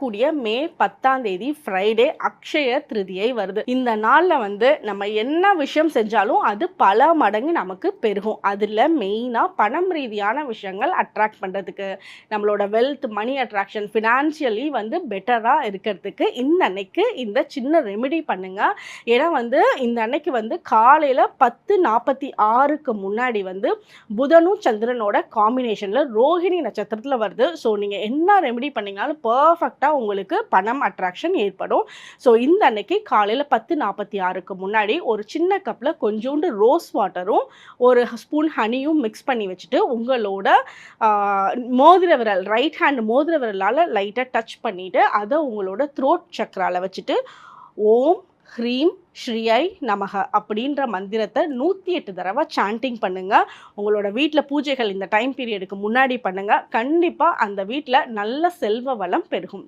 கூடிய மே 10ஆம் தேதி ஃப்ரைடே அக்ஷய திருதியை வருது. இந்த நாள்ல நம்ம என்ன விஷயம் செஞ்சாலும் அது பல மடங்கு நமக்கு பெருகும். அதுல மெயினா பணம் ரீதியான விஷயங்கள் அட்ராக்ட் பண்றதுக்கு, நம்மளோட வெல்த், மணி அட்ராக்ஷன், ஃபினான்ஷியலி பெட்டரா இருக்கிறதுக்கு இந்த அன்னைக்கு இந்த சின்ன ரெமெடி பண்ணுங்க. ஏன்னா இந்த அன்னைக்கு காலையில 10:46க்கு முன்னாடி புதனும் சந்திரனோட காம்பினேஷன்ல ரோஹிணி நட்சத்திரத்துல வருது. ஸோ நீங்க என்ன ரெமெடி பண்ணீங்கனாலும் பர்ஃபெக்டா உங்களுக்கு பணம் அட்ராக்ஷன் ஏற்படும். ஸோ இந்த அன்னைக்கு காலையில் 10:46க்கு முன்னாடி ஒரு சின்ன கப்பில் கொஞ்சோண்டு ரோஸ் வாட்டரும் ஒரு ஸ்பூன் ஹனியும் மிக்ஸ் பண்ணி வச்சுட்டு உங்களோட மோதிர விரல் ரைட் ஹேண்ட் மோதிர விரலால் லைட்டாக டச் பண்ணிவிட்டு அதை உங்களோட த்ரோட் சக்கரால வச்சுட்டு ஓம் ஹ்ரீம் ஸ்ரீயை நமக அப்படின்ற மந்திரத்தை 108 தடவை சாண்டிங் பண்ணுங்க. உங்களோட வீட்டில் பூஜைகள் இந்த டைம் பீரியடுக்கு முன்னாடி பண்ணுங்க. கண்டிப்பாக அந்த வீட்டில் நல்ல செல்வ வளம் பெருகும்.